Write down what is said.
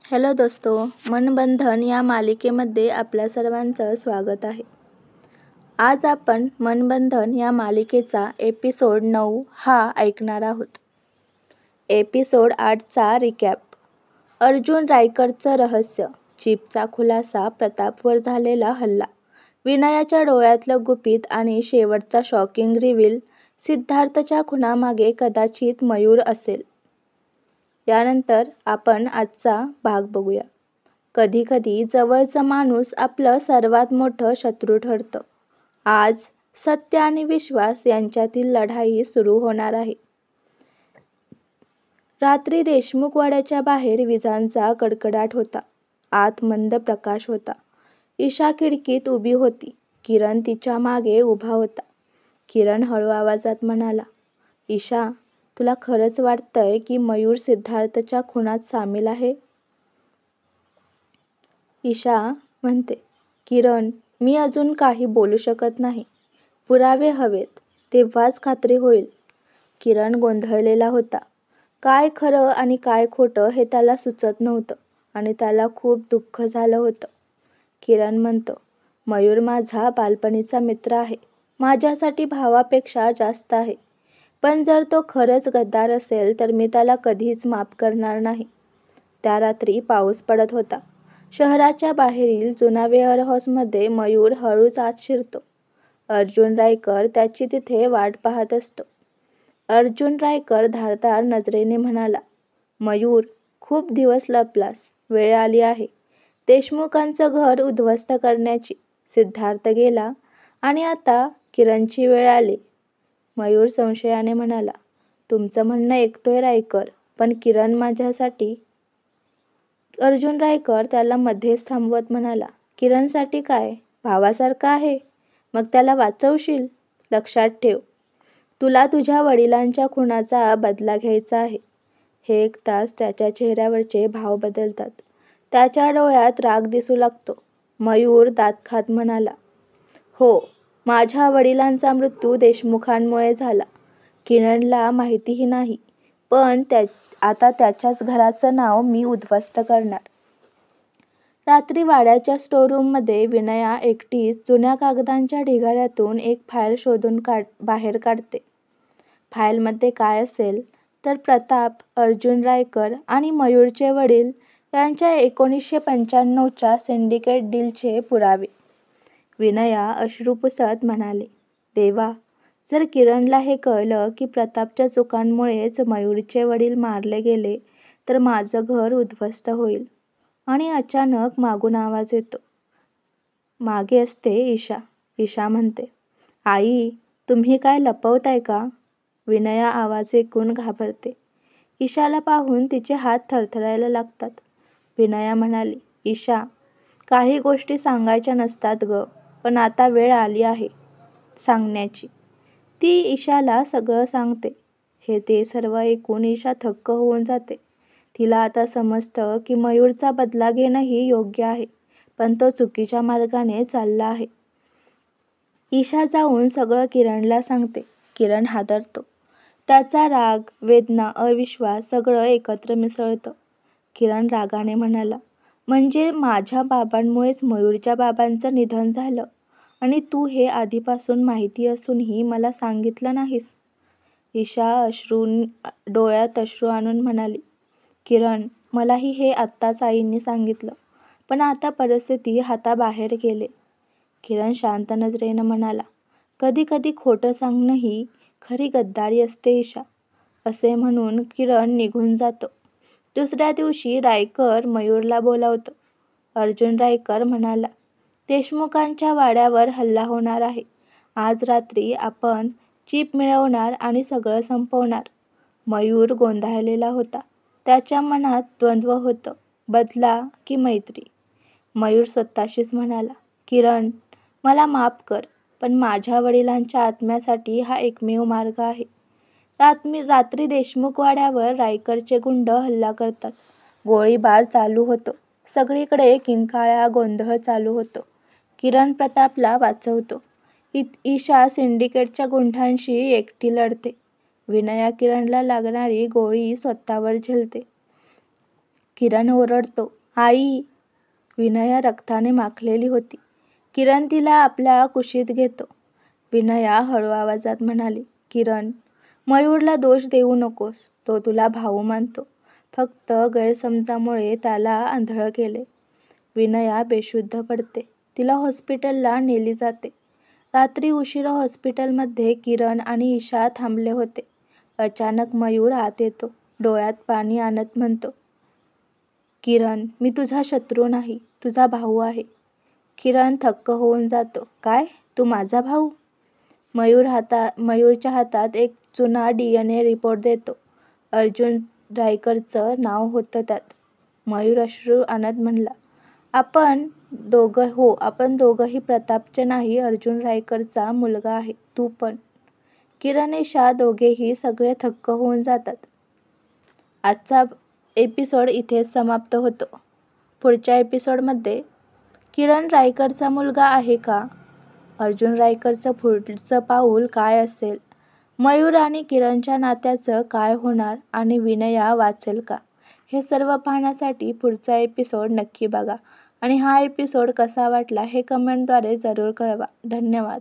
Hello दोस्तो, मनबंधन या मालिकेमध्ये आपल्या सर्वांचं स्वागत आहे. आज आपण मनबंधन या मालिकेचा एपिसोड 9 हा ऐकणार आहोत. एपिसोड 8चा रिकॅप. अर्जुन रायकरचं रहस्य, चिपचा खुलासा, प्रतापवर झालेला हल्ला, विनयाच्या डोळ्यातलं गुपित आणि शेवटचा शॉकिंग रिव्हील, सिद्धार्थच्या खुनामागे कदाचित मयूर असेल. यानंतर आपण आजचा भाग बघूया. कधी कधी जवळचा माणूस आपलं सर्वात मोठं शत्रू ठरतं. आज सत्य आणि विश्वास यांच्यातील लढाई सुरू होणार आहे. रात्री देशमुख वाड्याच्या बाहेर विजांचा कडकडाट होता. आत मंद प्रकाश होता. ईशा खिडकीत उभी होती. किरण तिच्या मागे उभा होता. किरण हळू आवाजात म्हणाला, ईशा, तुला खरंच वाटतंय की मयूर सिद्धार्थच्या खुनात सामील आहे? ईशा म्हणते, किरण, मी अजून काही बोलू शकत नाही. पुरावे हवेत, तेव्हाच खात्री होईल. किरण गोंधळलेला होता. काय खरं आणि काय खोटं हे त्याला सुचत नव्हतं आणि त्याला खूप दुःख झालं होतं. किरण म्हणतो, मयूर माझा बालपणीचा मित्र आहे. माझ्यासाठी भावापेक्षा जास्त आहे. पण जर तो खरंच गद्दार असेल तर मी त्याला कधीच माफ करणार नाही. त्या रात्री पाऊस पडत होता. शहराच्या बाहेरील जुना वेअरहाऊसमध्ये मयूर हळूच आत शिरतो. अर्जुन रायकर त्याची तिथे वाट पाहत असतो. अर्जुन रायकर धारदार नजरेने म्हणाला, मयूर, खूप दिवस लपलास. वेळ आली आहे देशमुखांचं घर उद्ध्वस्त करण्याची. सिद्धार्थ गेला आणि आता किरणची वेळ आली. मयूर संशयाने म्हणाला, तुमचं म्हणणं ऐकतोय रायकर, पण किरण माझ्यासाठी. अर्जुन रायकर त्याला मध्येच थांबवत म्हणाला, किरणसाठी काय? भावासारखा आहे. मग त्याला वाचवशील? लक्षात ठेव, तुला तुझ्या वडिलांच्या खुनाचा बदला घ्यायचा आहे. हे ऐकताच त्याच्या चेहऱ्यावरचे भाव बदलतात. त्याच्या डोळ्यात राग दिसू लागतो. मयूर दात खात म्हणाला, हो, माझ्या वडिलांचा मृत्यू देशमुखांमुळे झाला. किरणला माहितीही नाही, पण आता त्याच्याच घराचं नाव मी उद्ध्वस्त करणार. रात्री वाड्याच्या स्टोअररूममध्ये विनया एकटीच जुन्या कागदांच्या ढिगाऱ्यातून एक फाईल शोधून बाहेर काढते. फाईलमध्ये काय असेल तर प्रताप, अर्जुन रायकर आणि मयूरचे वडील यांच्या 1995च्या सिंडिकेट डीलचे पुरावे. विनया अश्रू पुसत म्हणाले, देवा, जर किरणला हे कळलं की प्रतापच्या चुकांमुळेच मयूरचे वडील मारले गेले तर माझं घर उद्ध्वस्त होईल. आणि अचानक मागून आवाज येतो. मागे असते ईशा. ईशा म्हणते, आई, तुम्ही काय लपवताय का? विनया आवाज ऐकून घाबरते. ईशाला पाहून तिचे हात थरथरायला लागतात. विनया म्हणाली, ईशा, काही गोष्टी सांगायच्या नसतात ग, पण आता वेळ आली आहे सांगण्याची. ती ईशाला सगळं सांगते. ते सर्व ऐकून ईशा थक्क होऊन जाते. तिला आता समजतं की मयूरचा बदला घेणंही योग्य आहे, पण तो चुकीच्या मार्गाने चालला आहे. ईशा जाऊन सगळं किरणला सांगते. किरण हादरतो. त्याचा राग, वेदना, अविश्वास सगळं एकत्र मिसळतं. किरण रागाने म्हणाला, म्हणजे माझ्या बाबांमुळेच मयूरच्या बाबांचं निधन झालं आणि तू हे आधीपासून माहिती असूनही मला सांगितलं नाहीस? ईशा डोळ्यात अश्रू आणून म्हणाली, किरण, मलाही हे आत्ताच आईंनी सांगितलं, पण आता परिस्थिती हाताबाहेर गेले. किरण शांत नजरेनं म्हणाला, कधी कधी खोटं सांगणं ही खरी गद्दारी असते ईशा. असे म्हणून किरण निघून जातो. दुसऱ्या दिवशी रायकर मयूरला बोलावतो. अर्जुन रायकर म्हणाला, देशमुखांच्या वाड्यावर हल्ला होणार आहे. आज रात्री आपण चिप मिळवणार आणि सगळं संपवणार. मयूर गोंधळलेला होता. त्याच्या मनात द्वंद्व होतं, बदला की मैत्री. मयूर स्वतःशीच म्हणाला, किरण, मला माफ कर, पण माझ्या वडिलांच्या आत्म्यासाठी हा एकमेव मार्ग आहे. रात्री देशमुख वाड्यावर रायकरचे गुंड हल्ला करतात. गोळीबार चालू होतो. सगळीकडे किंकाळ्या गोंधळ चालू होतो. किरण प्रतापला वाचवतो. ईशा सिंडिकेटच्या गुंडांशी एकटी लढते. विनया किरणला लागणारी गोळी स्वतःवर झेलते. किरण ओरडतो, आई. विनया रक्ताने माखलेली होती. किरण तिला आपल्या कुशीत घेतो. विनया हळू आवाजात म्हणाली, किरण, मयूरला दोष देऊ नकोस. तो तुला भाऊ मानतो. फक्त गैरसमजामुळे त्याला आंधळं केले. विनया बेशुद्ध पडते. तिला हॉस्पिटलला नेली जाते. रात्री उशिरा हॉस्पिटलमध्ये किरण आणि ईशा थांबले होते. अचानक मयूर आत येतो. डोळ्यात पाणी आणत म्हणतो, किरण, मी तुझा शत्रू नाही, तुझा भाऊ आहे. किरण थक्क होऊन जातो. काय? तू माझा भाऊ? मयूरच्या हातात एक जुना DNA रिपोर्ट देतो. अर्जुन रायकरचं नाव होतं त्यात. मयूर अश्रू आणत म्हणला, आपण दोघंही प्रतापचे नाही, अर्जुन रायकरचा मुलगा आहे. तू पण. किरण ईशा दोघेही सगळे थक्क होऊन जातात. आजचा एपिसोड इथेच समाप्त होतो. पुढच्या एपिसोडमध्ये किरण रायकरचा मुलगा आहे का? अर्जुन रायकरचं पुढचं पाऊल काय असेल? मयूर आणि किरणच्या नात्याचं काय होणार आणि विनया वाचेल का? हे सर्व पाहण्यासाठी पुढचा एपिसोड नक्की बघा आणि हा एपिसोड कसा वाटला हे कमेंटद्वारे जरूर कळवा. धन्यवाद.